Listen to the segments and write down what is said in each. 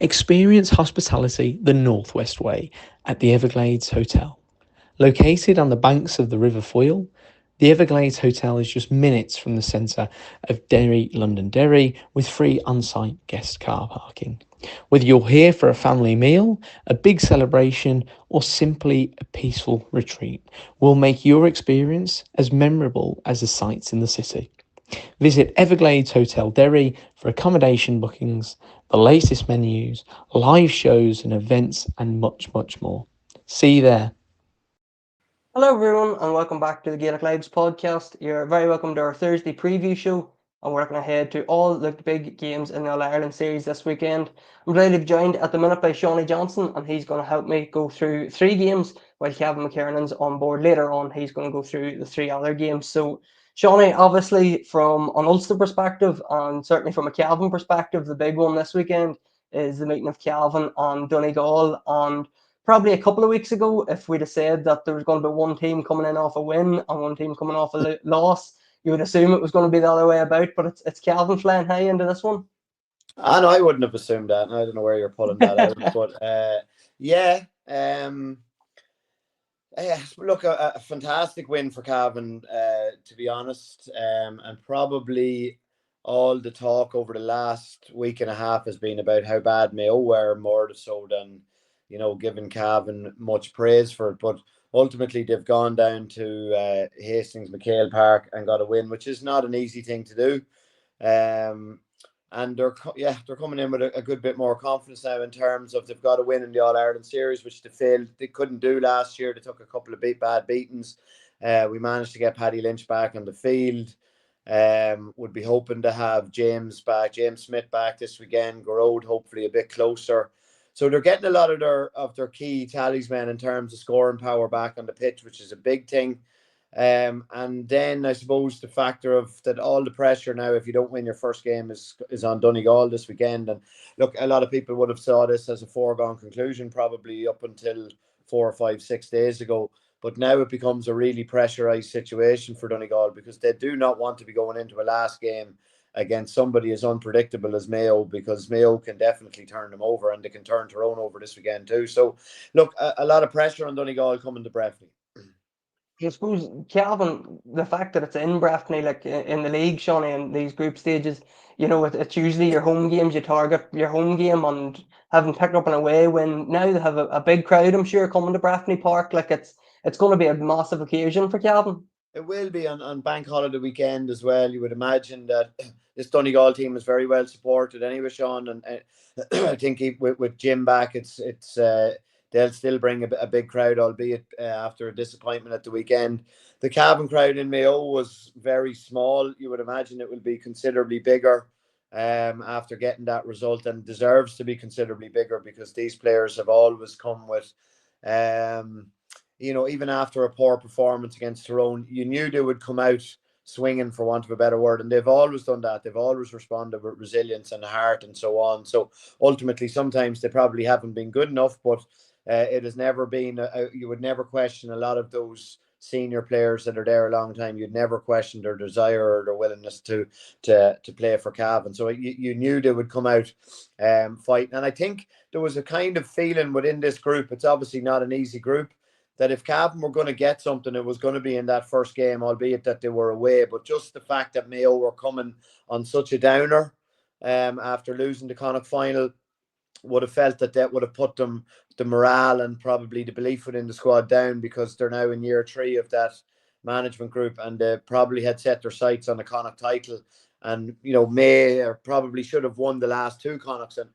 Experience hospitality the Northwest way at the Everglades Hotel. Located on the banks of the River Foyle, the Everglades Hotel is just minutes from the centre of Derry, Londonderry, with free on-site guest car parking. Whether you're here for a family meal, a big celebration, or simply a peaceful retreat, will make your experience as memorable as the sights in the city. Visit Everglades Hotel Derry for accommodation bookings, the latest menus, live shows and events, and much, much more. See you there. Hello, everyone, and welcome back to the Gaelic Lives podcast. You're very welcome to our Thursday preview show, and we're looking ahead to all the big games in the All Ireland series this weekend. I'm glad to be joined at the minute by Seanie Johnston, and he's going to help me go through three games, while Kevin McKernan's on board later on. He's going to go through the three other games. So, Seanie, obviously, from an Ulster perspective, and certainly from a Cavan perspective, the big one this weekend is the meeting of Cavan and Donegal. And probably a couple of weeks ago, if we'd have said that there was going to be one team coming in off a win and one team coming off a loss, you would assume it was going to be the other way about. But it's Calvin flying high into this one. I know I wouldn't have assumed that. I don't know where you're pulling that out, but yeah, yeah. Look, a fantastic win for Cavan, to be honest, and probably all the talk over the last week and a half has been about how bad Mayo were, more so than giving Cavan much praise for it. But ultimately, they've gone down to Hastings McHale Park and got a win, which is not an easy thing to do. And they're coming in with a good bit more confidence now in terms of they've got a win in the All Ireland series, which they couldn't do last year. They took a couple of bad beatings. We managed to get Paddy Lynch back on the field. Would be hoping to have James Smith back this weekend. Garode hopefully a bit closer. So they're getting a lot of their key talisman in terms of scoring power back on the pitch, which is a big thing. And then I suppose the factor of that all the pressure now, if you don't win your first game, is on Donegal this weekend. And look, a lot of people would have saw this as a foregone conclusion probably up until 4 or 5, 6 days ago. But now it becomes a really pressurized situation for Donegal because they do not want to be going into a last game against somebody as unpredictable as Mayo, because Mayo can definitely turn them over, and they can turn Tyrone over this weekend too. So look, a lot of pressure on Donegal coming to Breffni. I suppose, Calvin, the fact that it's in Breffni, like in the league, Shawnee, in these group stages, it's usually your home games, you target your home game, and having picked up an away win, now they have a big crowd, I'm sure, coming to Breffni Park. Like it's going to be a massive occasion for Calvin. It will be on Bank Holiday weekend as well. You would imagine that this Donegal team is very well supported anyway, Sean. And I think with Jim back, they'll still bring a big crowd, albeit after a disappointment at the weekend. The Cavan crowd in Mayo was very small. You would imagine it will be considerably bigger after getting that result, and deserves to be considerably bigger because these players have always come with. Even after a poor performance against Tyrone, you knew they would come out swinging, for want of a better word, and they've always done that. They've always responded with resilience and heart and so on. So ultimately, sometimes they probably haven't been good enough, but it has never been. You would never question a lot of those senior players that are there a long time. You'd never question their desire or their willingness to play for Cavan. So you knew they would come out fighting, and I think there was a kind of feeling within this group. It's obviously not an easy group, that if Cavan were going to get something, it was going to be in that first game, albeit that they were away. But just the fact that Mayo were coming on such a downer after losing the Connacht final, would have felt that would have put them, the morale and probably the belief within the squad, down, because they're now in year 3 of that management group, and they probably had set their sights on the Connacht title, and may or probably should have won the last two Connachts. And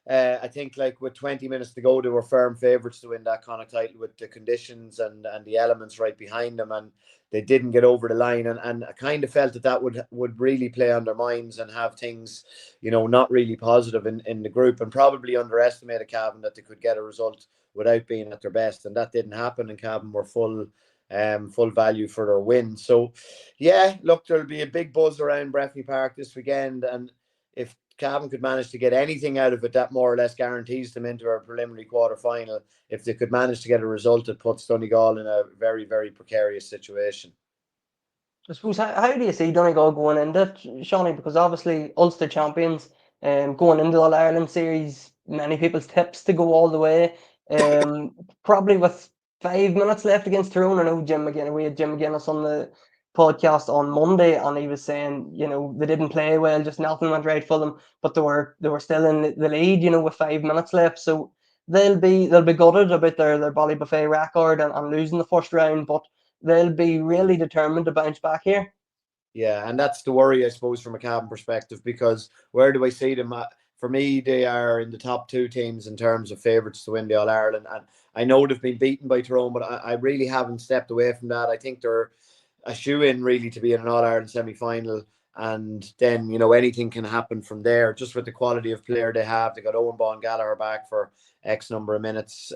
I think, like, with 20 minutes to go, they were firm favourites to win that Connacht title with the conditions and the elements right behind them, and they didn't get over the line. And I kind of felt that would really play on their minds and have things, not really positive in the group, and probably underestimated Cavan that they could get a result without being at their best. And that didn't happen, and Cavan were full value for their win. So, yeah, look, there'll be a big buzz around Breffni Park this weekend, and if Cavan could manage to get anything out of it, that more or less guarantees them into a preliminary quarter final. If they could manage to get a result, it puts Donegal in a very, very precarious situation. I suppose, how do you see Donegal going into it, Shawnee? Because obviously Ulster champions, going into the All Ireland series, many people's tips to go all the way. Probably with 5 minutes left against Tyrone. I know Jim McGinnis, we had Jim McGinnis on the podcast on Monday, and he was saying, they didn't play well, just nothing went right for them, but they were still in the lead, with 5 minutes left. So they'll be gutted about their Ballybuffet record and losing the first round, but they'll be really determined to bounce back here. Yeah, and that's the worry, I suppose, from a Cavan perspective, because where do I see them? For me, they are in the top two teams in terms of favourites to win the All Ireland, and I know they've been beaten by Tyrone, but I really haven't stepped away from that. I think they're a shoe in really to be in an All Ireland semi final, and then anything can happen from there. Just with the quality of player they have, they got Owen Bon Gallagher back for X number of minutes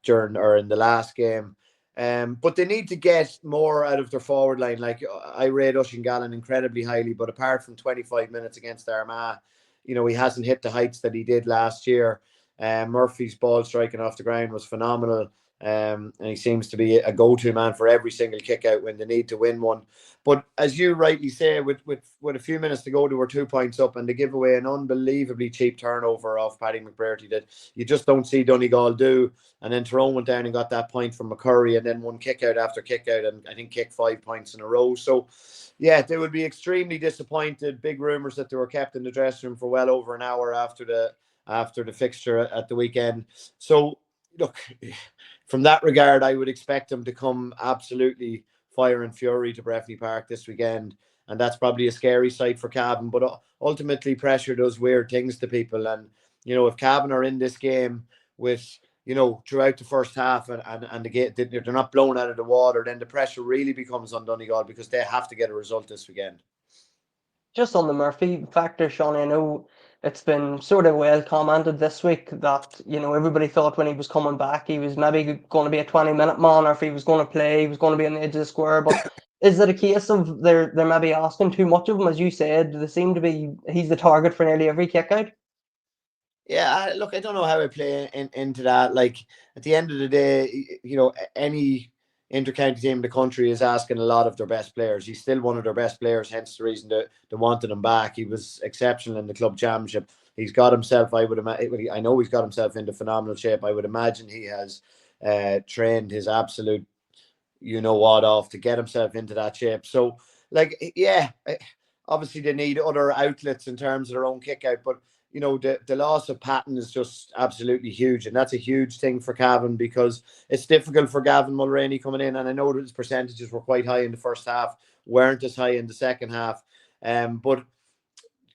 during or in the last game. But they need to get more out of their forward line. Like, I rate Oisín Gallen incredibly highly, but apart from 25 minutes against Armagh, he hasn't hit the heights that he did last year. Murphy's ball striking off the ground was phenomenal. And he seems to be a go-to man for every single kick out when they need to win one. But as you rightly say, with a few minutes to go, they were 2 points up, and they give away an unbelievably cheap turnover off Paddy McBrearty that you just don't see Donegal do. And then Tyrone went down and got that point from McCurry, and then one kick out after kick out, and I think kicked 5 points in a row. So yeah, they would be extremely disappointed. Big rumours that they were kept in the dressing room for well over an hour after the fixture at the weekend. So look, from that regard, I would expect them to come absolutely fire and fury to Breffni Park this weekend. And that's probably a scary sight for Cavan. But ultimately, pressure does weird things to people. And, if Cavan are in this game with, throughout the first half and the game, they're not blown out of the water, then the pressure really becomes on Donegal because they have to get a result this weekend. Just on the Murphy factor, Sean, I know it's been sort of well commented this week that, everybody thought when he was coming back, he was maybe going to be a 20-minute man, or if he was going to play, he was going to be on the edge of the square. But is it a case of they're maybe asking too much of him? As you said, they seem to be, he's the target for nearly every kick out. Yeah, look, I don't know how I play into that. Like, at the end of the day, any inter-county team in the country is asking a lot of their best players. He's still one of their best players, hence the reason they wanted him back. He was exceptional in the club championship. He's got himself, I know he's got himself into phenomenal shape. I would imagine he has trained his absolute what off to get himself into that shape. So, like, yeah, obviously they need other outlets in terms of their own kick out, but the loss of Patton is just absolutely huge, and that's a huge thing for Cavan because it's difficult for Gavin Mulroney coming in, and I know that his percentages were quite high in the first half, weren't as high in the second half, but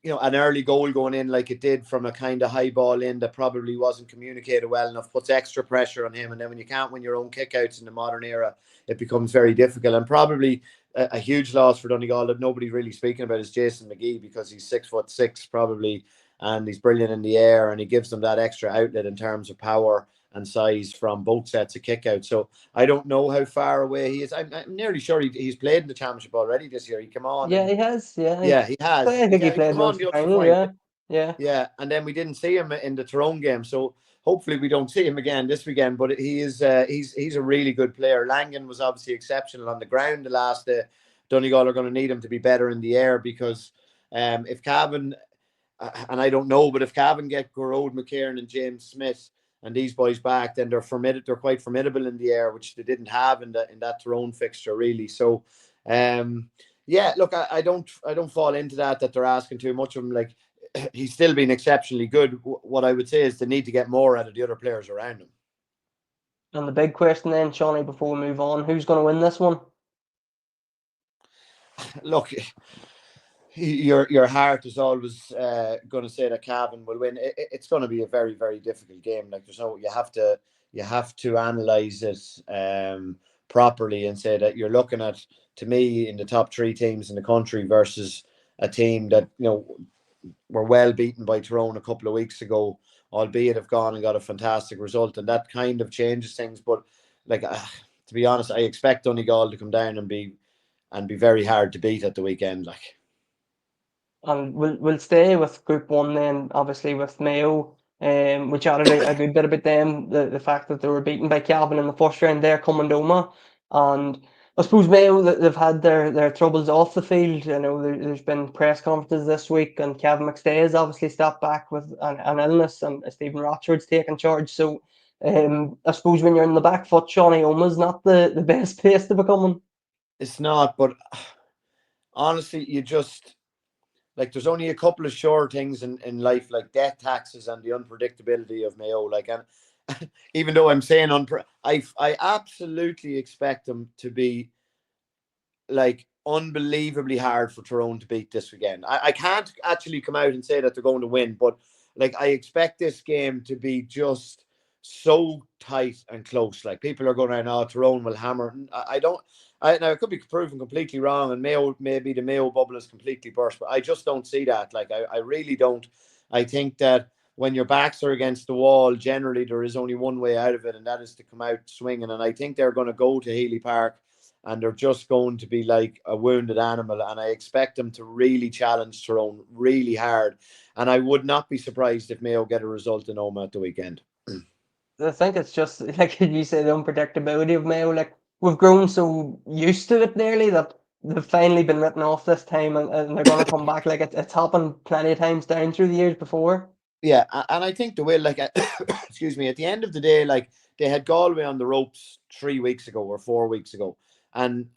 an early goal going in like it did from a kind of high ball in that probably wasn't communicated well enough puts extra pressure on him, and then when you can't win your own kickouts in the modern era, it becomes very difficult. And probably a huge loss for Donegal that nobody's really speaking about is Jason McGee, because he's 6'6" probably, and he's brilliant in the air, and he gives them that extra outlet in terms of power and size from both sets of kick out. So I don't know how far away he is. I'm nearly sure he's played in the championship already this year. He came on. Yeah, he has. Yeah, Yeah, he has. I think he Yeah, he played came on most the of the other final. final. Yeah, yeah. Yeah, and then we didn't see him in the Tyrone game. So hopefully we don't see him again this weekend. But he's a really good player. Langan was obviously exceptional on the ground the last day. Donegal are going to need him to be better in the air because if Cavan, and I don't know, but if Cavan get Garrod, McKernan and James Smith and these boys back, then they're quite formidable in the air, which they didn't have in that Tyrone fixture really. So yeah, look, I don't fall into that they're asking too much of him. Like, he's still been exceptionally good. What I would say is they need to get more out of the other players around him. And the big question then, Shawnee, before we move on, who's going to win this one? Look, your heart is always going to say that Cavan will win. It's going to be a very, very difficult game. Like, you have to analyze it properly and say that you're looking at, to me, in the top three teams in the country versus a team that were well beaten by Tyrone a couple of weeks ago, albeit have gone and got a fantastic result, and that kind of changes things. But like, to be honest, I expect Donegal to come down and be very hard to beat at the weekend. Like. And we'll stay with Group 1 then, obviously with Mayo. We chatted a good bit about them, the fact that they were beaten by Calvin in the first round there, coming Doma. And I suppose Mayo, they've had their troubles off the field. I know there's been press conferences this week, and Kevin McKernan has obviously stepped back with an illness, and Stephen Rochford's taken charge. So I suppose when you're in the back foot, Seanie Oma's not the best place to become in. It's not, but honestly, you just like there's only a couple of sure things in life, like death taxes and the unpredictability of Mayo. Like, and even though I'm saying I absolutely expect them to be like unbelievably hard for Tyrone to beat this weekend. I can't actually come out and say that they're going to win, but like I expect this game to be just so tight and close. Like people are going, "Oh, Tyrone will hammer." I don't. Now it could be proven completely wrong, and Mayo maybe the Mayo bubble is completely burst, but I just don't see that. Like I really don't. I think that when your backs are against the wall, generally there is only one way out of it, and that is to come out swinging. And I think they're going to go to Healy Park and they're just going to be like a wounded animal. And I expect them to really challenge Tyrone really hard. And I would not be surprised if Mayo get a result in Oma at the weekend. I think it's just like you say, the unpredictability of Mayo. Like we've grown so used to it nearly that they've finally been written off this time, and they're going to come back. Like it's happened plenty of times down through the years before. Yeah, and I think the way, like, excuse me, at the end of the day, like they had Galway on the ropes 3 weeks ago or 4 weeks ago, and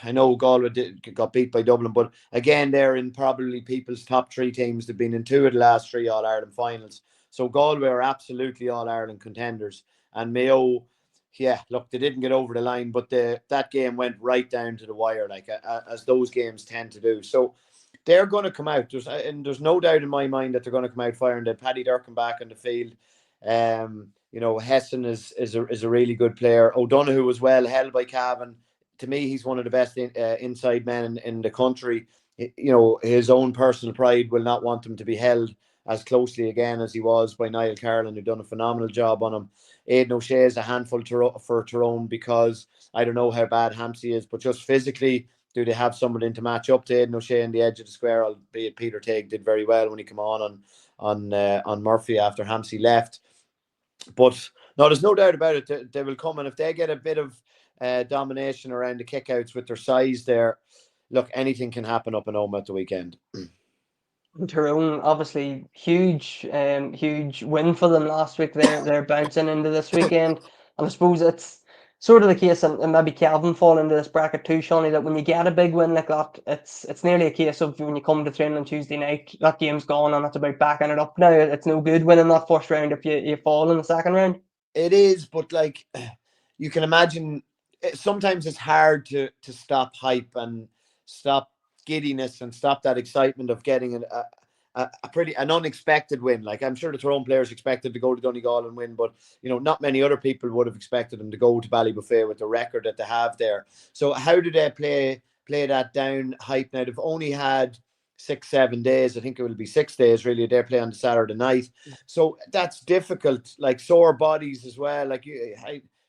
I know Galway got beat by Dublin, but again, they're in probably people's top three teams. They've been in two of the last three All Ireland finals, so Galway are absolutely All Ireland contenders. And Mayo, yeah, look, they didn't get over the line, but that game went right down to the wire, like as those games tend to do. So they're going to come out. There's no doubt in my mind that they're going to come out firing. They Paddy Durkin back in the field. Hesson is a really good player. O'Donoghue was well held by Cavan. To me, he's one of the best inside men in the country. His own personal pride will not want him to be held as closely again as he was by Niall Carlin, who done a phenomenal job on him. Aidan O'Shea is a handful for Tyrone because I don't know how bad Hampsey is, but just physically, do they have someone to match up to Aidan O'Shea in the edge of the square? Albeit Peter Tague did very well when he came on Murphy after Hampsey left. But no, there's no doubt about it. They will come, and if they get a bit of domination around the kickouts with their size there, look, anything can happen up in Oma at the weekend. Tyrone, obviously, huge win for them last week. They're bouncing into this weekend, and I suppose it's sort of the case, and maybe Calvin fall into this bracket too, Seanie, that when you get a big win like that, it's nearly a case of when you come to training on Tuesday night, that game's gone, and it's about backing it up now. It's no good winning that first round if you fall in the second round. It is, but like you can imagine, sometimes it's hard to stop hype and stop giddiness and stop that excitement of getting an unexpected win. Like I'm sure the Tyrone players expected to go to Donegal and win, but not many other people would have expected them to go to Ballybofey with the record that they have there. So how do they play that down hype? Now they've only had 6-7 days. I think it will be 6 days really. They play on the Saturday night, so that's difficult. Like sore bodies as well. Like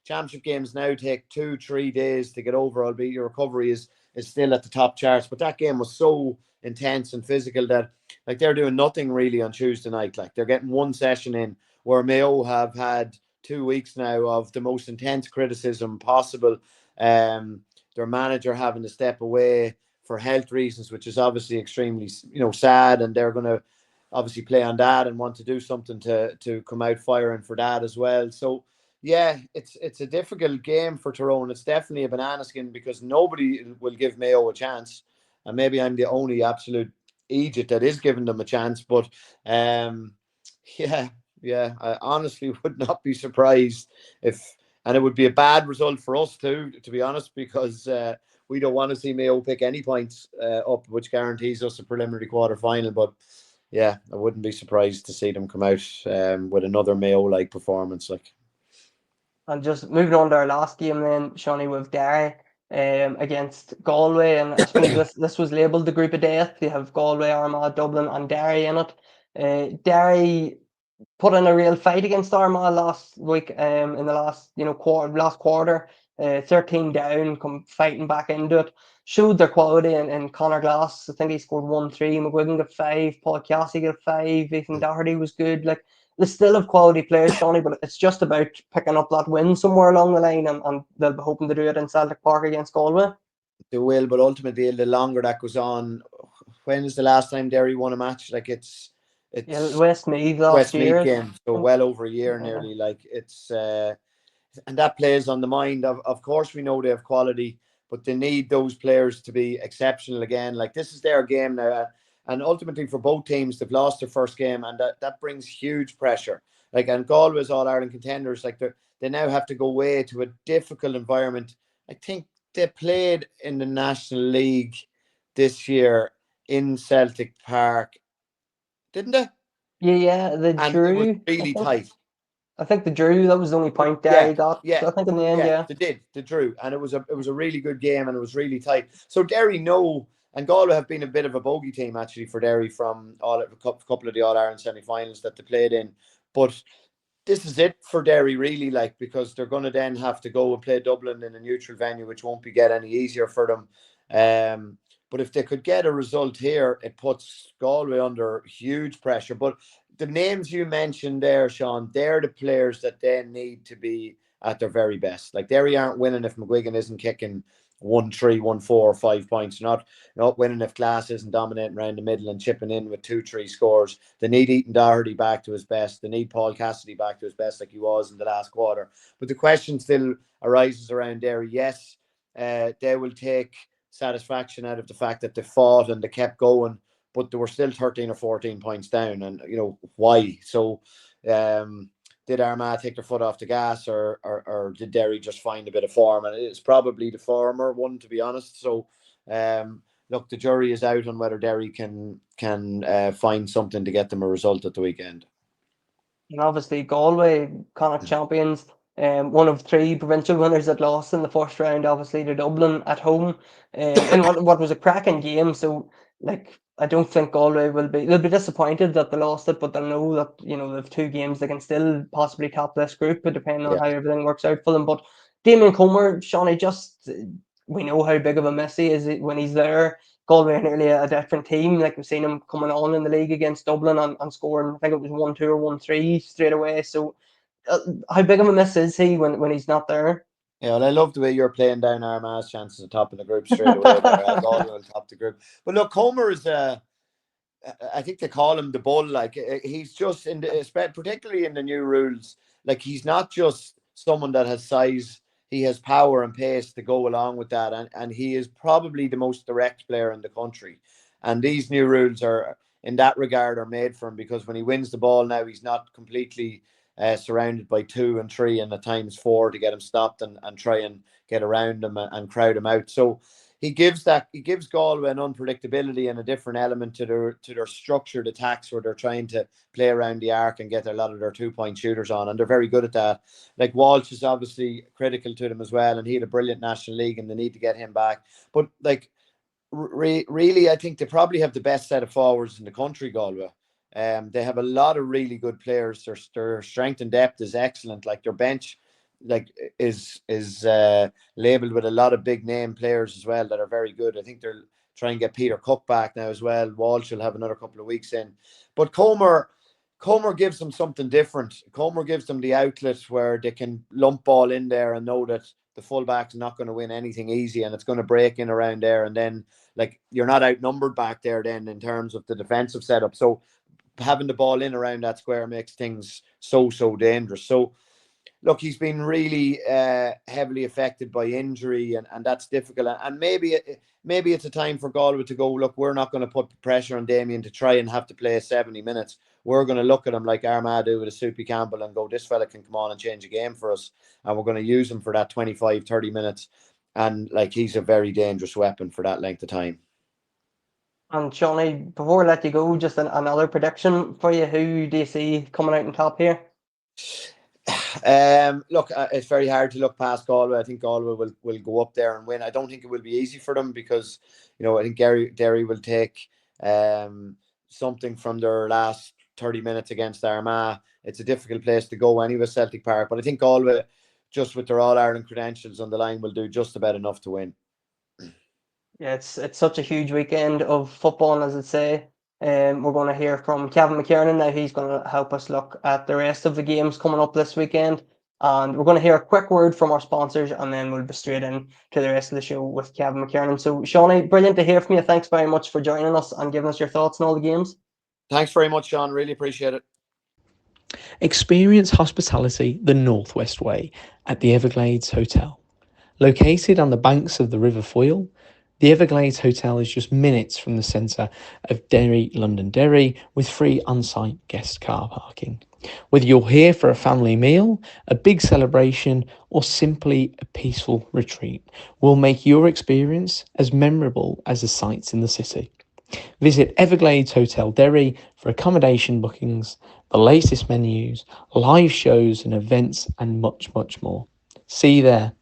championship games now take 2-3 days to get over. Albeit your recovery is still at the top charts, but that game was so intense and physical that like they're doing nothing really on Tuesday night. Like they're getting one session in, where Mayo have had 2 weeks now of the most intense criticism possible. Their manager having to step away for health reasons, which is obviously extremely sad, and they're going to obviously play on that and want to do something to come out firing for that as well. So yeah, it's a difficult game for Tyrone. It's definitely a banana skin because nobody will give Mayo a chance, and maybe I'm the only absolute idiot that is giving them a chance. But yeah, I honestly would not be surprised if, and it would be a bad result for us too, to be honest, because we don't want to see Mayo pick any points up, which guarantees us a preliminary quarter final. But yeah, I wouldn't be surprised to see them come out with another Mayo-like performance. Like, And just moving on to our last game then, Shawnee, with Derry against Galway. And I suppose this was labelled the group of death. You have Galway, Armagh, Dublin and Derry in it. Derry put in a real fight against Armagh last week in the last quarter. 13 down, come fighting back into it. Showed their quality in Conor Glass. I think he scored 1-3. McGuigan got 5. Paul Cassie got 5. Ethan Doherty was good. Like they still have quality players, Shawnee, but it's just about picking up that win somewhere along the line, and they'll be hoping to do it in Celtic Park against Galway. They will, but ultimately, the longer that goes on, when is the last time Derry won a match? Like it's Westmeath last Westmeath year. game, so well over a year nearly. Like it's and that plays on the mind of course we know they have quality, but they need those players to be exceptional again. Like this is their game now, and ultimately for both teams, they've lost their first game, and that brings huge pressure. Like, and Galway's All Ireland contenders, like they now have to go away to a difficult environment. I think they played in the National League this year in Celtic Park, didn't they? Yeah, the And it was Drew. really tight. I think the Drew, that was the only point Derry got. I think in the end, they drew, and it was a really good game, and it was really tight. So Derry know, and Galway have been a bit of a bogey team actually for Derry from a couple of the All Ireland semi-finals that they played in, but this is it for Derry really, like, because they're going to then have to go and play Dublin in a neutral venue, which won't be get any easier for them. But if they could get a result here, it puts Galway under huge pressure. But the names you mentioned there, Sean, they're the players that they need to be at their very best. Like Derry aren't winning if McGuigan isn't kicking 1-3, 1-4, 5 points. Not winning if Glass isn't dominating around the middle and chipping in with 2-3 scores. They need Ethan Doherty back to his best. They need Paul Cassidy back to his best like he was in the last quarter. But the question still arises around Derry. Yes, they will take satisfaction out of the fact that they fought and they kept going, but they were still 13 or 14 points down. And, why? So did Armagh take their foot off the gas, or did Derry just find a bit of form? And it's probably the former one, to be honest. So look, the jury is out on whether Derry can find something to get them a result at the weekend. And obviously Galway, Connacht champions, one of 3 provincial winners that lost in the first round, obviously to Dublin at home, in what was a cracking game. So, like, I don't think Galway they'll be disappointed that they lost it, but they'll know that, they have 2 games, they can still possibly top this group, but depending on how everything works out for them. But Damien Comer, Shawnee, we know how big of a miss he is when he's there. Galway are nearly a different team. Like, we've seen him coming on in the league against Dublin and scoring, I think it was 1-2 or 1-3 straight away. So how big of a miss is he when he's not there? Yeah, well, I love the way you're playing down Armagh's chances of topping the group straight away there. Galway will top the group. But look, Comer is I think they call him the bull. Like, he's just particularly in the new rules. Like, he's not just someone that has size; he has power and pace to go along with that. And he is probably the most direct player in the country. And these new rules are, in that regard, are made for him, because when he wins the ball now, he's not completely surrounded by 2 and 3 and at times 4 to get him stopped and try and get around him and crowd him out. So he gives Galway an unpredictability and a different element to their structured attacks, where they're trying to play around the arc and get a lot of their 2-point shooters on, and they're very good at that. Like, Walsh is obviously critical to them as well, and he had a brilliant National League, and they need to get him back. But like, really, I think they probably have the best set of forwards in the country, Galway. They have a lot of really good players. Their strength and depth is excellent. Like, their bench, like, is labelled with a lot of big name players as well that are very good. I think they're trying to get Peter Cook back now as well. Walsh will have another couple of weeks in. But Comer gives them something different. Comer gives them the outlet where they can lump ball in there and know that the fullback's not going to win anything easy, and it's going to break in around there. And then, like, you're not outnumbered back there then in terms of the defensive setup. So having the ball in around that square makes things so dangerous. So look, he's been really heavily affected by injury, and that's difficult. And maybe it's a time for Galway to go, look, we're not going to put pressure on Damien to try and have to play 70 minutes. We're going to look at him like Armagh do with a Soupy Campbell and go, this fella can come on and change a game for us. And we're going to use him for that 25, 30 minutes. And, like, he's a very dangerous weapon for that length of time. And Shawnee, before I let you go, just another prediction for you. Who do you see coming out on top here? Look, it's very hard to look past Galway. I think Galway will go up there and win. I don't think it will be easy for them, because I think Derry will take something from their last 30 minutes against Armagh. It's a difficult place to go anyway, Celtic Park, but I think Galway, just with their All-Ireland credentials on the line, will do just about enough to win. Yeah, it's such a huge weekend of football, as I say. We're going to hear from Kevin McKernan now. He's going to help us look at the rest of the games coming up this weekend. And we're going to hear a quick word from our sponsors, and then we'll be straight in to the rest of the show with Kevin McKernan. So, Seanie, brilliant to hear from you. Thanks very much for joining us and giving us your thoughts on all the games. Thanks very much, Sean. Really appreciate it. Experience hospitality the Northwest way at the Everglades Hotel. Located on the banks of the River Foyle, the Everglades Hotel is just minutes from the centre of London Derry, with free on-site guest car parking. Whether you're here for a family meal, a big celebration, or simply a peaceful retreat, we'll make your experience as memorable as the sights in the city. Visit Everglades Hotel Derry for accommodation bookings, the latest menus, live shows and events, and much, much more. See you there.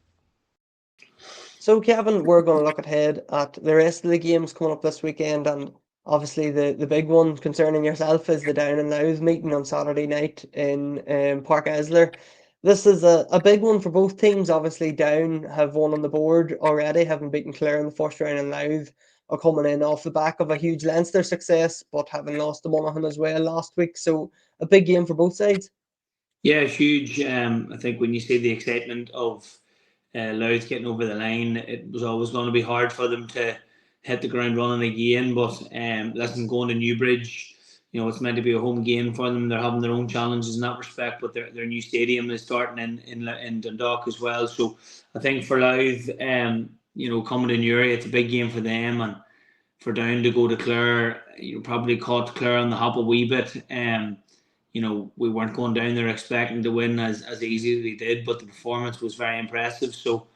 So, Kevin, we're going to look ahead at the rest of the games coming up this weekend, and obviously the big one concerning yourself is the Down and Louth meeting on Saturday night in Park Esler. This is a big one for both teams. Obviously, Down have won on the board already, having beaten Clare in the first round, and Louth are coming in off the back of a huge Leinster success, but having lost to Monaghan as well last week. So, a big game for both sides. Yeah, huge. I think when you see the excitement of Louth getting over the line, it was always going to be hard for them to hit the ground running again. But listen, going to Newbridge, it's meant to be a home game for them. They're having their own challenges in that respect, but their new stadium is starting in Dundalk as well. So I think for Louth, coming to Newry, it's a big game for them, and for Down to go to Clare, probably caught Clare on the hop a wee bit. We weren't going down there expecting to win as easy as we did, but the performance was very impressive. So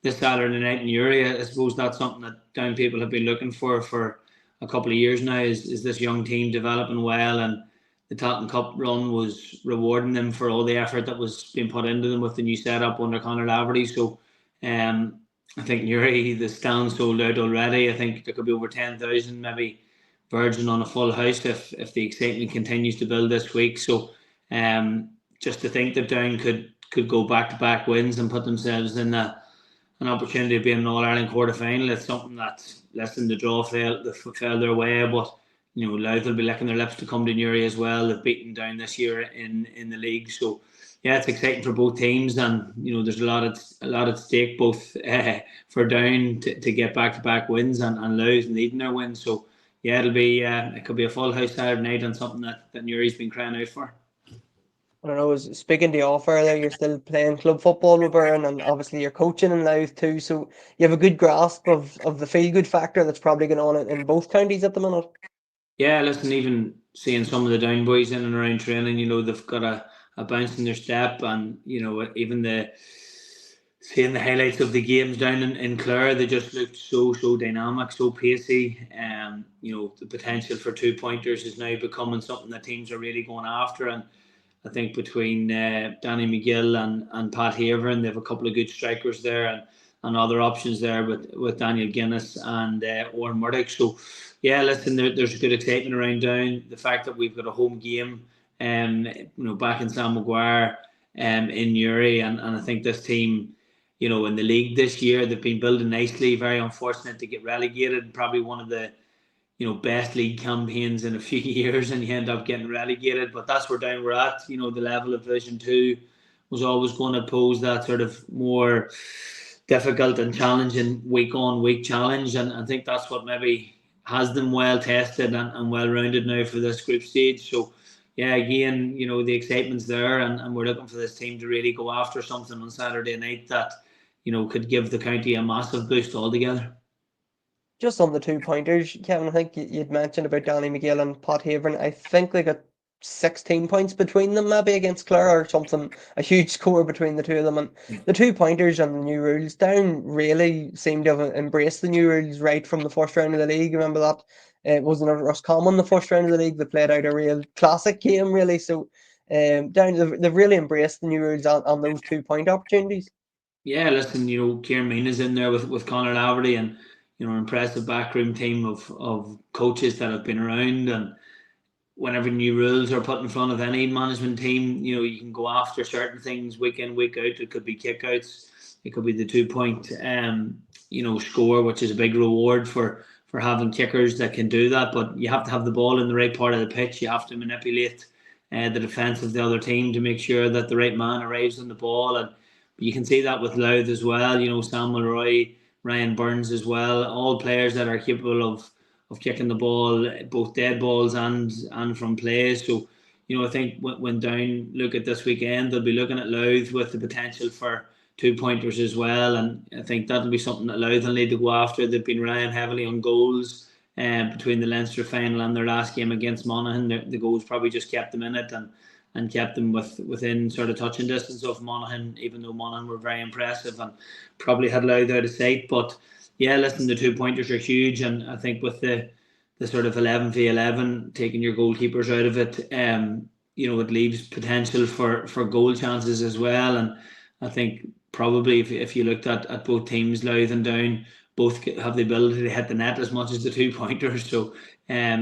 this Saturday night in Uri, I suppose that's something that Down people have been looking for a couple of years now, is this young team developing well, and the Tottenham Cup run was rewarding them for all the effort that was being put into them with the new setup under Conor Laverty. So I think Newry, the stand sold out already. I think there could be over 10,000 maybe verging on a full house if the excitement continues to build this week. So just to think that Down could go back-to-back wins and put themselves in an opportunity to be in an All-Ireland quarter-final, it's something that, listen, the draw fell their way, but Louth will be licking their lips to come to Newry as well. They've beaten Down this year in the league. So yeah, it's exciting for both teams, and there's a lot at stake, both for Down to get back-to-back wins and Louth needing their wins. So yeah, it could be a full house Saturday night, and something that Newry's been crying out for. I don't know, speaking to you off earlier, you're still playing club football with Burn, and obviously you're coaching in Louth too, so you have a good grasp of the feel-good factor that's probably going on in both counties at the minute. Yeah, listen, even seeing some of the Down boys in and around training, they've got a bounce in their step, and even seeing the highlights of the games down in Clare, they just looked so dynamic, so pacey. The potential for 2-pointers is now becoming something that teams are really going after, and I think between Danny McGill and Pat Haver, they have a couple of good strikers there, and other options there with Daniel Guinness and Owen Murdoch. So yeah, listen, there's a good excitement around Down. The fact that we've got a home game, back in Sam Maguire, in Newry, and I think this team, in the league this year, they've been building nicely. Very unfortunate to get relegated. Probably one of the best league campaigns in a few years, and you end up getting relegated. But that's where Down we're at. The level of Division 2 was always going to pose that sort of more difficult and challenging week-on-week challenge, and I think that's what maybe has them well tested and well rounded now for this group stage. So yeah, again, the excitement's there, and we're looking for this team to really go after something on Saturday night that could give the county a massive boost altogether. Just on the 2-pointers, Kevin, I think you'd mentioned about Danny McGill and Pat Haver. I think they got 16 points between them, maybe against Clare or something, a huge score between the two of them. And the 2-pointers and the new rules, Down really seem to have embraced the new rules right from the first round of the league. Remember that? It wasn't a Roscommon the first round of the league. They played out a real classic game, really. So Down, they've really embraced the new rules on those 2-point opportunities. Yeah, listen, Kieran Mina's in there with Conor Laverty, and an impressive backroom team of coaches that have been around, and whenever new rules are put in front of any management team, you can go after certain things week in, week out. It could be kickouts, it could be the 2-point score, which is a big reward for having kickers that can do that, but you have to have the ball in the right part of the pitch. You have to manipulate the defence of the other team to make sure that the right man arrives on the ball, and you can see that with Louth as well. Sam Mulroy, Ryan Burns as well, all players that are capable of kicking the ball, both dead balls and from play. So, I think when down look at this weekend, they'll be looking at Louth with the potential for 2-pointers as well, and I think that'll be something that Louth will need to go after. They've been relying heavily on goals between the Leinster final and their last game against Monaghan. The goals probably just kept them in it and kept them within sort of touching distance of Monaghan, even though Monaghan were very impressive and probably had Louth out of sight. But yeah, listen, the 2-pointers are huge, and I think with the sort of 11v11, taking your goalkeepers out of it, it leaves potential for goal chances as well. And I think probably if you looked at both teams, Louth and Down, both have the ability to hit the net as much as the 2-pointers. So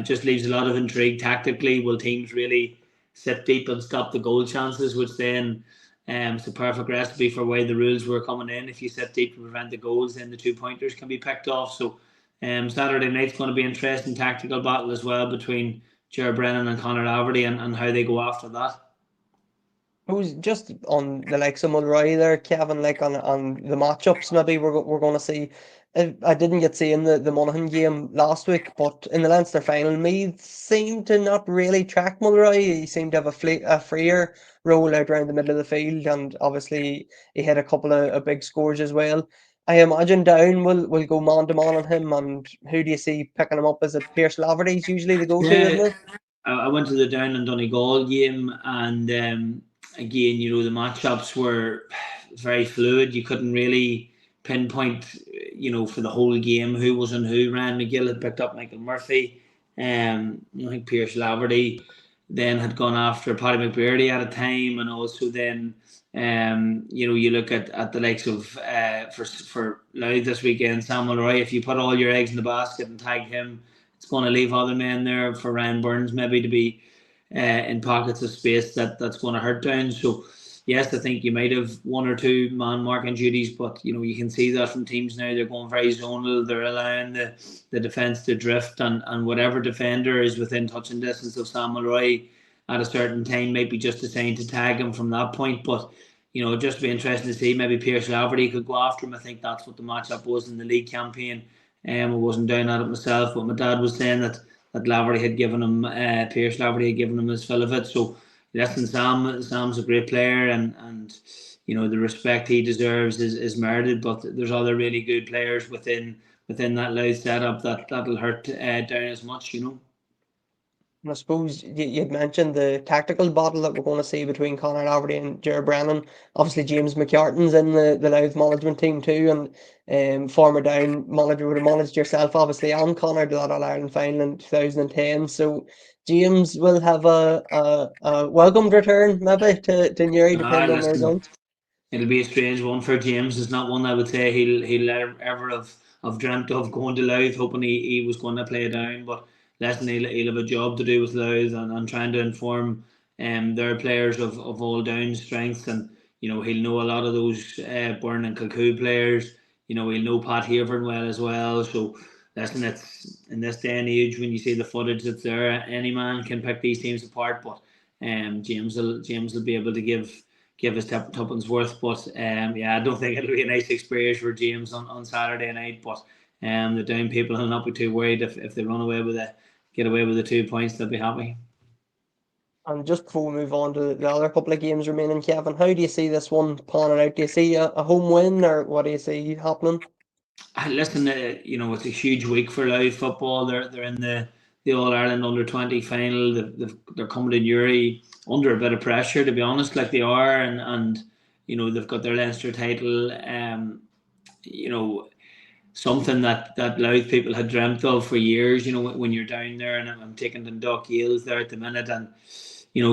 just leaves a lot of intrigue tactically. Will teams really sit deep and stop the goal chances, which then it's a perfect recipe for why the rules were coming in. If you sit deep to prevent the goals, then the 2-pointers can be picked off. So Saturday night's going to be an interesting tactical battle as well between Ger Brennan and Conor Laverty and how they go after that. Who's just on the likes of Mulroy there, Kevin, like on the matchups maybe we're going to see. I didn't get seeing the Monaghan game last week, but in the Leinster final, Meath seemed to not really track Mulroy. He seemed to have a freer roll out around the middle of the field, and obviously he had a couple of big scores as well. I imagine Down will go man to man on him, and who do you see picking him up? Is it Pierce Laverty's usually the go-to, isn't Yeah, it? I went to the Down and Donegal game, and again, the matchups were very fluid. You couldn't really pinpoint, for the whole game who was on who. Ryan McGill had picked up Michael Murphy. I think Pierce Laverty then had gone after Paddy McBeardy at a time, and also then you look at the likes of for Louth this weekend, Sam Mulroy. If you put all your eggs in the basket and tag him, it's going to leave other men there for Ryan Burns maybe to be in pockets of space that's going to hurt Down. So yes, I think you might have one or two man marking duties, but you can see that from teams now. They're going very zonal. They're allowing the defence to drift, and whatever defender is within touching distance of Sam Mulroy at a certain time might be just assigned to tag him from that point. But just be interesting to see. Maybe Pierce Laverty could go after him. I think that's what the matchup was in the league campaign. I wasn't down at it myself, but my dad was saying that Laverty had given him, Pierce Laverty had given him his fill of it. So listen, Sam's a great player, and the respect he deserves is merited. But there's other really good players within that Louth setup that'll hurt Down as much. And I suppose you'd mentioned the tactical battle that we're going to see between Conor Laverty and Ger Brennan. Obviously, James McCartan's in the Louth management team too, and former Down manager would have managed yourself, obviously, and Conor to that All-Ireland final in 2010. So James will have a welcomed return, maybe, to Newry, depending on the Listen, result. it'll be a strange one for James. It's not one I would say he'll ever have dreamt of going to Louth, hoping he was going to play Down. But listen, he'll have a job to do with Louth and trying to inform their players of all Down's strengths. And he'll know a lot of those Byrne and Kilcoo players. He'll know Pat Haverton well as well. So listen, it's in this day and age when you see the footage that's there, any man can pick these teams apart. But James will be able to give his tuppence worth. But I don't think it'll be a nice experience for James on Saturday night. But the Down people will not be too worried if they get away with the 2 points, they'll be happy. And just before we move on to the other couple of games remaining, Kevin, how do you see this one panning out? Do you see a home win, or what do you see happening? Listen, it's a huge week for Louth football. They're in the All Ireland under-20 final. They're coming to Newry under a bit of pressure, to be honest, like they are, and they've got their Leinster title. Something that Louth people had dreamt of for years. When you're down there, and I'm taking Dundalk Eels there at the minute, and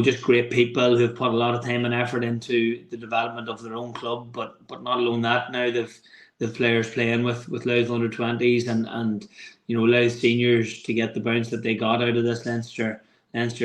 just great people who've put a lot of time and effort into the development of their own club. But not alone that, now they've players playing with Louth under-20s and Louth seniors to get the bounce that they got out of this Leinster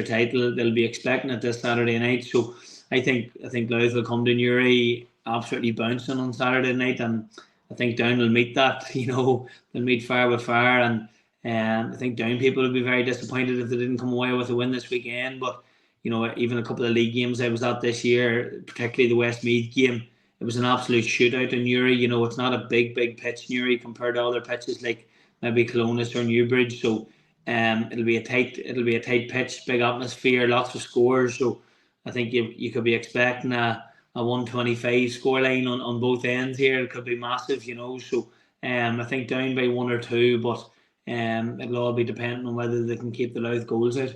title. They'll be expecting it this Saturday night. So I think Louth will come to Newry absolutely bouncing on Saturday night, and I think Down will meet that. They'll meet fire with fire, and I think Down people would be very disappointed if they didn't come away with a win this weekend. But even a couple of league games I was at this year, particularly the Westmeath game, it was an absolute shootout in Newry. It's not a big pitch, Newry, compared to other pitches like maybe Colonis or Newbridge. So it'll be a tight pitch, big atmosphere, lots of scores. So I think you could be expecting a 125 scoreline on both ends here. It could be massive, So I think down by one or two, but it'll all be depending on whether they can keep the Louth goals out.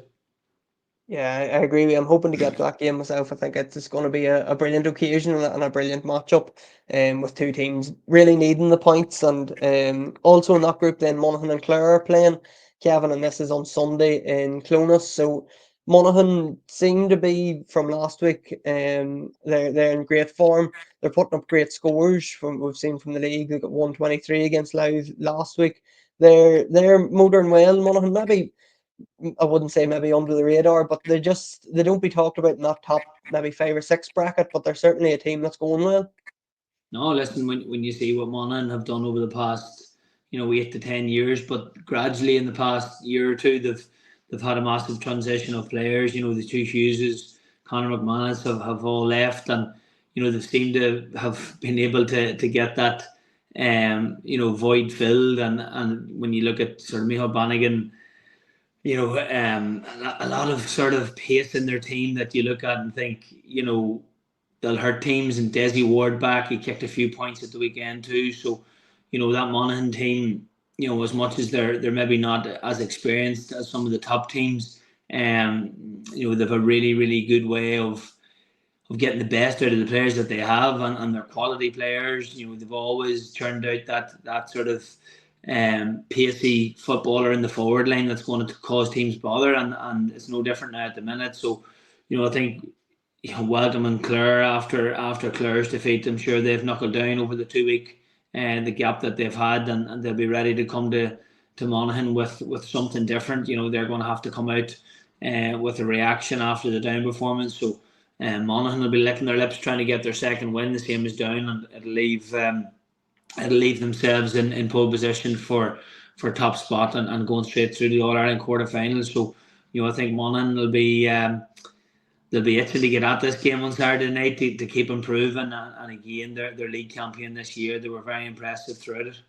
Yeah, I agree with you. I'm hoping to get to that game myself. I think it's going to be a brilliant occasion and a brilliant matchup, with two teams really needing the points. And also in that group, then Monaghan and Clare are playing, Kevin, and this is on Sunday in Clonus. So Monaghan seem to be, from last week, they're in great form. They're putting up great scores from we've seen from the league. They got 123 against Louth last week. They're motoring well. Monaghan maybe, I wouldn't say maybe under the radar, but they don't be talked about in that top maybe 5 or 6 bracket, but they're certainly a team that's going well. No, listen, when you see what Monaghan have done over the past, 8 to 10 years, but gradually in the past year or two, they've had a massive transition of players. The two Hugheses, Conor McManus have all left, and they seem to have been able to get that void filled. And when you look at sort of Michael Bannigan, a lot of sort of pace in their team that you look at and think, they'll hurt teams. And Desi Ward back, he kicked a few points at the weekend too. So, that Monaghan team, as much as they're maybe not as experienced as some of the top teams, they've a really, really good way of getting the best out of the players that they have, and their quality players. They've always turned out that sort of pacey footballer in the forward line that's going to cause teams bother, and it's no different now at the minute. So, I think welcoming Clare after Clare's defeat, I'm sure they've knuckled down over the 2 week and the gap that they've had, and they'll be ready to come to Monaghan with something different. They're going to have to come out with a reaction after the Down performance. So Monaghan will be licking their lips trying to get their second win, the same as Down, and it'll leave themselves in pole position for top spot and going straight through the All Ireland quarterfinals. So I think Monaghan will be they'll be itching to get at this game on Saturday night to keep improving, and again they're league champion this year. They were very impressive throughout it.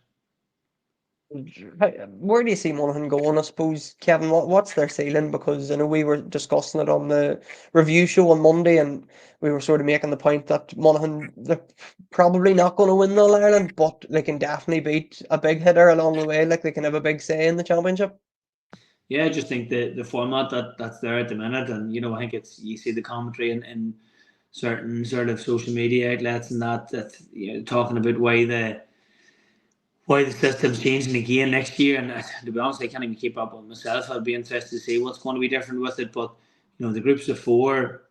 Where do you see Monaghan going, I suppose, Kevin? What's their ceiling? Because I know we were discussing it on the review show on Monday, and we were sort of making the point that Monaghan, they're probably not going to win the All Ireland, but they can definitely beat a big hitter along the way. Like, they can have a big say in the championship. Yeah, I just think the format that's there at the minute, and I think you see the commentary in certain sort of social media outlets and that talking about why the system's changing again next year. And to be honest, I can't even keep up with myself. I'll be interested to see what's going to be different with it. But the groups of four,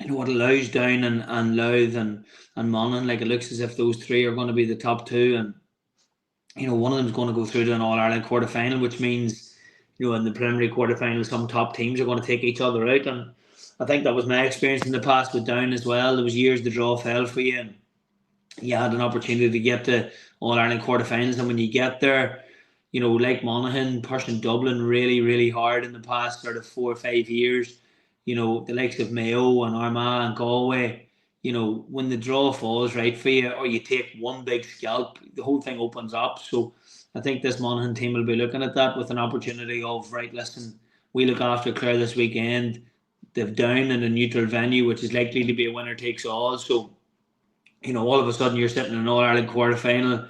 what allows Down and Louth and Monaghan, like, it looks as if those three are going to be the top two, and one of them is going to go through to an All Ireland quarter final, which means in the preliminary quarter final some top teams are going to take each other out. And I think that was my experience in the past with Down as well. There was years the draw fell for you, and you had an opportunity to get to All Ireland quarterfinals, and when you get there, like Monaghan, pushing Dublin really, really hard in the past sort of 4 or 5 years, the likes of Mayo and Armagh and Galway, when the draw falls right for you, or you take one big scalp, the whole thing opens up. So I think this Monaghan team will be looking at that with an opportunity of, right, listen, we look after Clare this weekend. They've Down in a neutral venue, which is likely to be a winner takes all. So, all of a sudden you're sitting in an All Ireland quarter final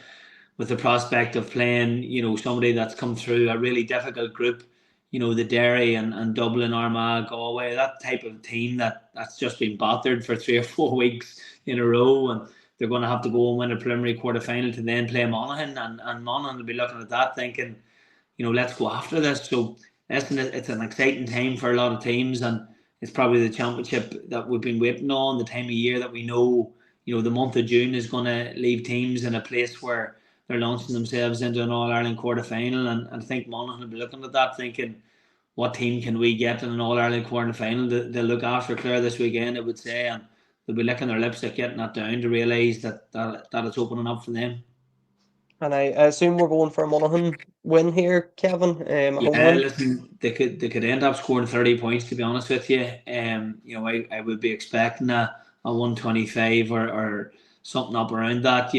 with the prospect of playing, somebody that's come through a really difficult group, the Derry and Dublin, Armagh, Galway, that type of team that's just been battered for 3 or 4 weeks in a row, and they're going to have to go and win a preliminary quarter final to then play Monaghan, and Monaghan will be looking at that thinking, let's go after this. So listen, it's an exciting time for a lot of teams, and it's probably the championship that we've been waiting on, the time of year that we know, the month of June is going to leave teams in a place where they're launching themselves into an All Ireland quarter final, and I think Monaghan will be looking at that thinking, what team can we get in an All Ireland quarter final? They'll look after Clare this weekend, I would say, and they'll be licking their lips at getting that down to realise that it's opening up for them. And I assume we're going for a Monaghan win here, Kevin. A home Yeah, win. listen, they could end up scoring 30 points, to be honest with you. I would be expecting a 125 or something up around that.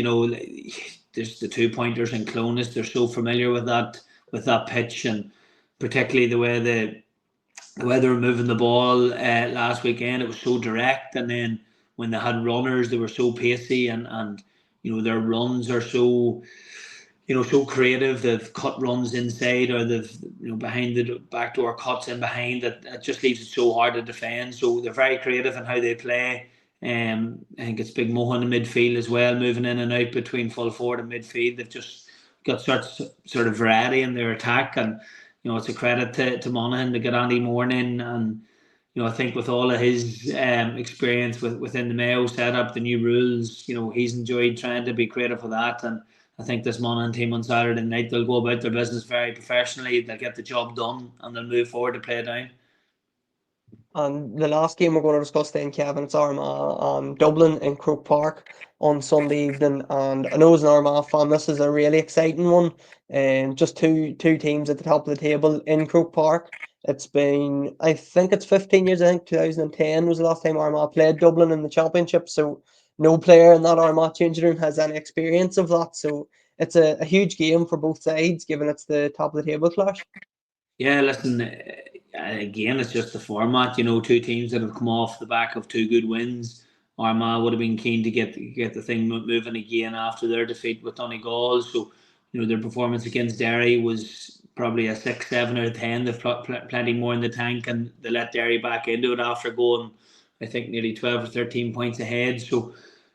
There's the 2 pointers in Clonus. They're so familiar with that pitch, and particularly the way they were moving the ball last weekend. It was so direct, and then when they had runners, they were so pacey, and their runs are so creative. They've cut runs inside, or they've behind the backdoor cuts in behind. That just leaves it so hard to defend. So they're very creative in how they play. I think it's Big Mohan in midfield as well, moving in and out between full forward and midfield. They've just got such sort of variety in their attack, and it's a credit to Monaghan to get Andy Moore in. And I think with all of his experience within the Mayo setup, the new rules, he's enjoyed trying to be creative for that. And I think this Monaghan team on Saturday night, they'll go about their business very professionally. They'll get the job done, and they'll move forward to play it down. And the last game we're going to discuss then, Kevin, it's Armagh Dublin in Croke Park on Sunday evening. And I know as an Armagh fan, this is a really exciting one. And just two teams at the top of the table in Croke Park. It's been, I think it's 15 years. I think 2010 was the last time Armagh played Dublin in the championship. So no player in that Armagh changing room has any experience of that. So it's a huge game for both sides, given it's the top of the table clash. Yeah, listen, again, it's just the format. Two teams that have come off the back of two good wins. Armagh would have been keen to get the thing moving again after their defeat with Donegal. So, their performance against Derry was probably a 6, 7 out of 10. They've plenty more in the tank, and they let Derry back into it after going, I think, nearly 12 or 13 points ahead. So,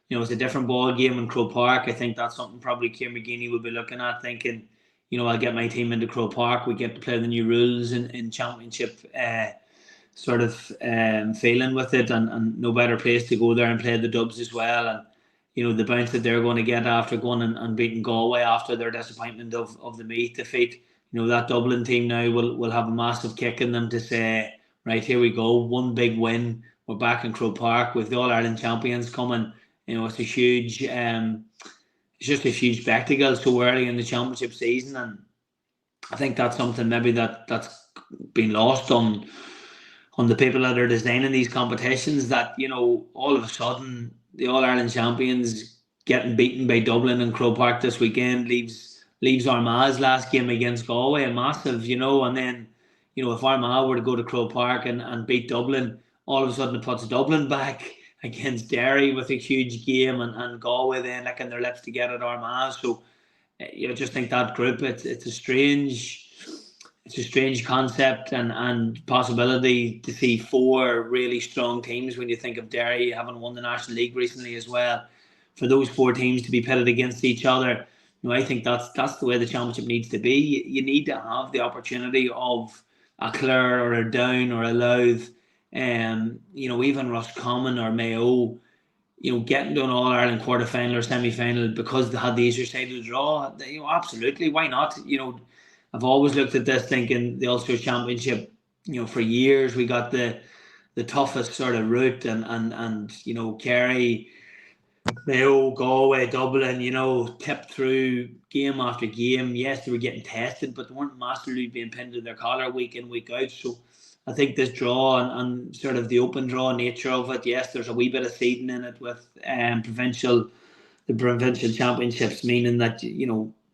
it's a different ball game in Croke Park. I think that's something probably Kieran McGeeney would be looking at, thinking, I'll get my team into Croke Park. We get to play the new rules in Championship, sort of feeling with it, and no better place to go there and play the Dubs as well. And the bounce that they're going to get after going and beating Galway after their disappointment of the Meath defeat. That Dublin team now will have a massive kick in them to say, right, here we go, one big win. We're back in Croke Park with the All Ireland champions coming. It's a huge. It's just a huge spectacle so early in the championship season, and I think that's something maybe that's been lost on the people that are designing these competitions. That all of a sudden the All Ireland champions getting beaten by Dublin and Croke Park this weekend leaves Armagh's last game against Galway a massive, and then if Armagh were to go to Croke Park and beat Dublin, all of a sudden it puts Dublin back against Derry with a huge game, and Galway then licking their lips to get at Armagh. So I just think that group, it's a strange concept and possibility to see four really strong teams. When you think of Derry having won the National League recently as well, for those four teams to be pitted against each other, I think that's the way the championship needs to be. You need to have the opportunity of a Clare or a Down or a Louth, even Roscommon or Mayo, getting to an All Ireland quarter final or semi final because they had the easier side of the draw. Absolutely, why not? I've always looked at this thinking the Ulster Championship. For years we got the toughest sort of route, and Kerry, Mayo, Galway, Dublin, tipped through game after game. Yes, they were getting tested, but they weren't massively being pinned to their collar week in, week out. So I think this draw and sort of the open draw nature of it, yes, there's a wee bit of seeding in it with the provincial championships, meaning that,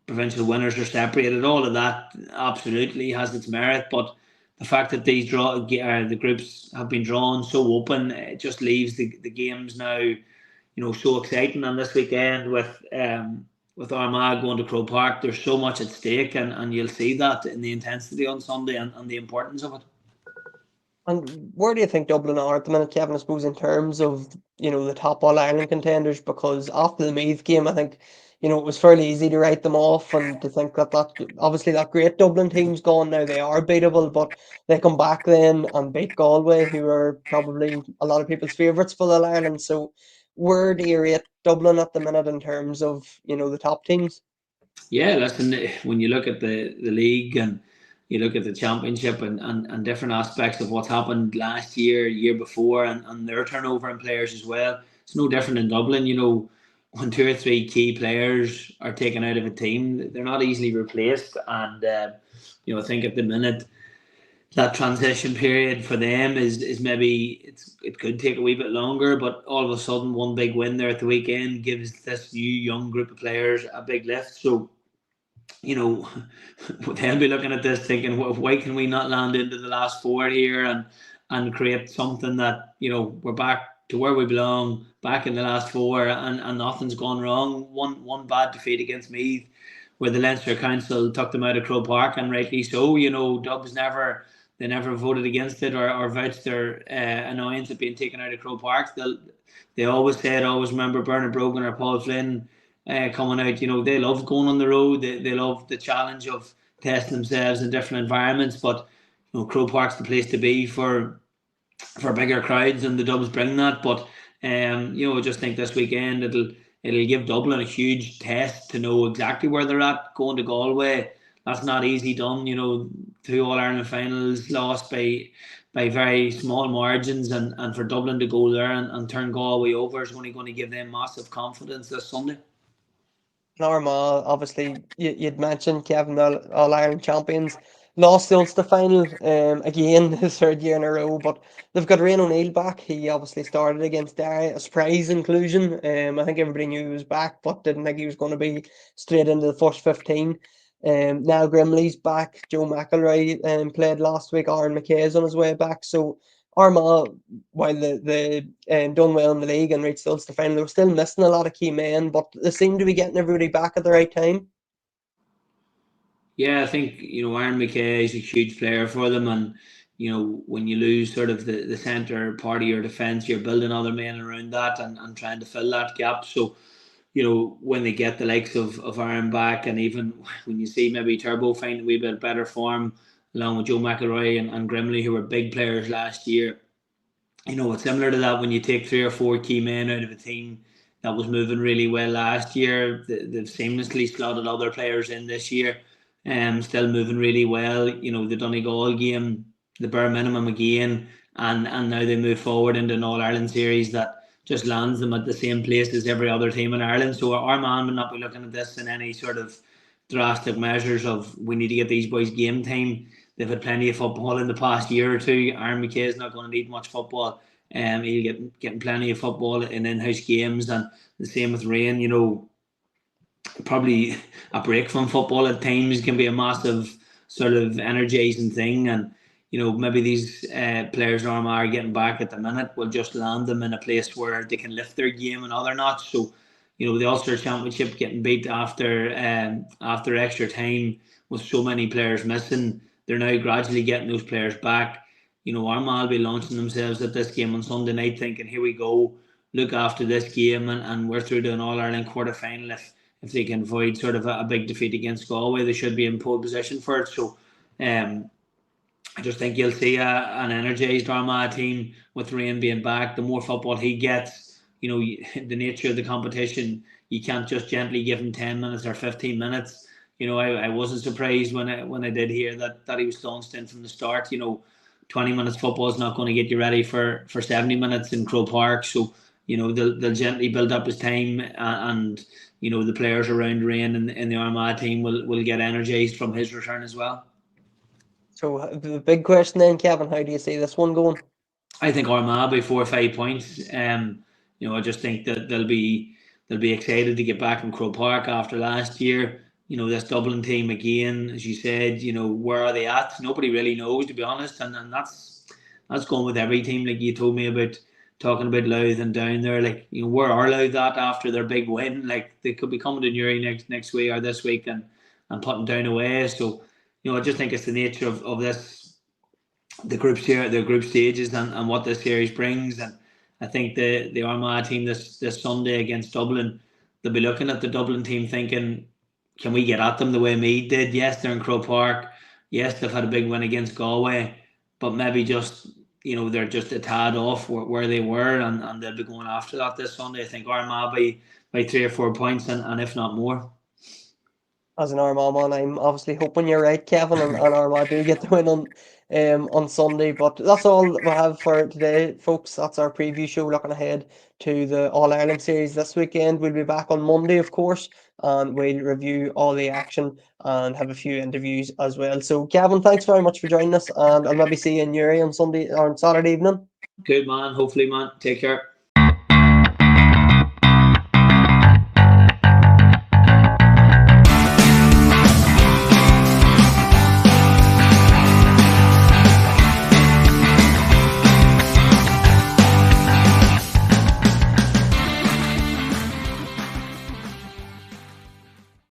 provincial winners are separated. All of that absolutely has its merit, but the fact that the groups have been drawn so open, it just leaves the games now so exciting. And this weekend with Armagh going to Croke Park, there's so much at stake, and you'll see that in the intensity on Sunday and the importance of it. And where do you think Dublin are at the minute, Kevin, I suppose, in terms of, the top All Ireland contenders? Because after the Meath game, I think, it was fairly easy to write them off and to think that obviously that great Dublin team's gone now. They are beatable, but they come back then and beat Galway, who are probably a lot of people's favourites for All Ireland. So where do you rate Dublin at the minute in terms of, the top teams? Yeah, listen, when you look at the league and you look at the championship and different aspects of what's happened last year, year before, and their turnover in players as well, it's no different in Dublin. when 2 or 3 key players are taken out of a team, they're not easily replaced. And I think at the minute that transition period for them is maybe it could take a wee bit longer, but all of a sudden one big win there at the weekend gives this new young group of players a big lift. So they'll be looking at this thinking, why can we not land into the last 4 here and create something that we're back to where we belong, back in the last 4, and nothing's gone wrong. One bad defeat against Meath, where the Leinster Council took them out of Croke Park, and rightly so. Dubs never voted against it or vouched their annoyance at being taken out of Croke Park. They always said, always remember Bernard Brogan or Paul Flynn coming out. They love going on the road. They love the challenge of testing themselves in different environments. But Croke Park's the place to be for bigger crowds, and the Dubs bring that. But I just think this weekend it'll give Dublin a huge test to know exactly where they're at. Going to Galway, that's not easy done. 2 All-Ireland finals lost by very small margins, and for Dublin to go there and turn Galway over is only going to give them massive confidence this Sunday. Armagh, obviously, you'd mentioned Kevin, All Ireland champions, lost the Ulster final again, his 3rd year in a row, but they've got Rian O'Neill back. He obviously started against Derry, a surprise inclusion. I think everybody knew he was back, but didn't think he was going to be straight into the first 15. Now Grimley's back. Joe McElroy played last week. Aaron McKay's on his way back. So Armagh, while they done well in the league and reached the Ulster final, they were still missing a lot of key men, but they seem to be getting everybody back at the right time. Yeah, I think Aaron McKay is a huge player for them, and when you lose sort of the centre part of your defence, you're building other men around that and trying to fill that gap. So when they get the likes of Aaron back, and even when you see maybe Turbo find a wee bit better form along with Joe McElroy and Grimley, who were big players last year, it's similar to that when you take 3 or 4 key men out of a team that was moving really well last year. They've seamlessly slotted other players in this year, still moving really well. The Donegal game, the bare minimum again, and now they move forward into an All-Ireland series that just lands them at the same place as every other team in Ireland. So our man would not be looking at this in any sort of drastic measures of we need to get these boys game time. They've had plenty of football in the past year or two. Aaron McKay is not going to need much football. He'll getting plenty of football in in-house games, and the same with Rain. Probably a break from football at times can be a massive sort of energising thing, and maybe these players in Armagh are getting back at the minute will just land them in a place where they can lift their game another notch. So the Ulster Championship getting beat after extra time with so many players missing, they're now gradually getting those players back. Armagh will be launching themselves at this game on Sunday night thinking, here we go, look after this game and we're through to an All-Ireland quarter-final. If they can avoid sort of a big defeat against Galway, they should be in pole position for it. So I just think you'll see an energised Armagh team with Rain being back. The more football he gets, the nature of the competition, you can't just gently give him 10 minutes or 15 minutes. I wasn't surprised when I did hear that he was launched in from the start. 20 minutes football is not going to get you ready for 70 minutes in Croke Park. So, they'll gently build up his time and the players around Rain and the Armagh team will get energised from his return as well. So the big question then, Kevin, how do you see this one going? I think Armagh by 4 or 5 points. I just think that they'll be excited to get back in Croke Park after last year. This Dublin team again, as you said, where are they at? Nobody really knows, to be honest, and that's going with every team. Like you told me about talking about Louth and down there, like where are Louth at after their big win? Like they could be coming to Newry next week or this week and putting down away. So I just think it's the nature of this, the group stages and what this series brings. And I think the Armagh team this Sunday against Dublin, they'll be looking at the Dublin team thinking, can we get at them the way Meath did? Yes, they're in Croke Park. Yes, they've had a big win against Galway, but maybe just they're just a tad off where they were, and they'll be going after that this Sunday. I think Armagh by 3 or 4 points, and if not more. As an Armagh man, I'm obviously hoping you're right, Kevin, and Armagh do get the win on on Sunday. But that's all that we have for today, folks. That's our preview show looking ahead to the All Ireland series this weekend. We'll be back on Monday, of course, and we'll review all the action and have a few interviews as well. So, Gavin, thanks very much for joining us, and I'll maybe see you in Newry on Sunday or on Saturday evening. Good man. Hopefully, man. Take care.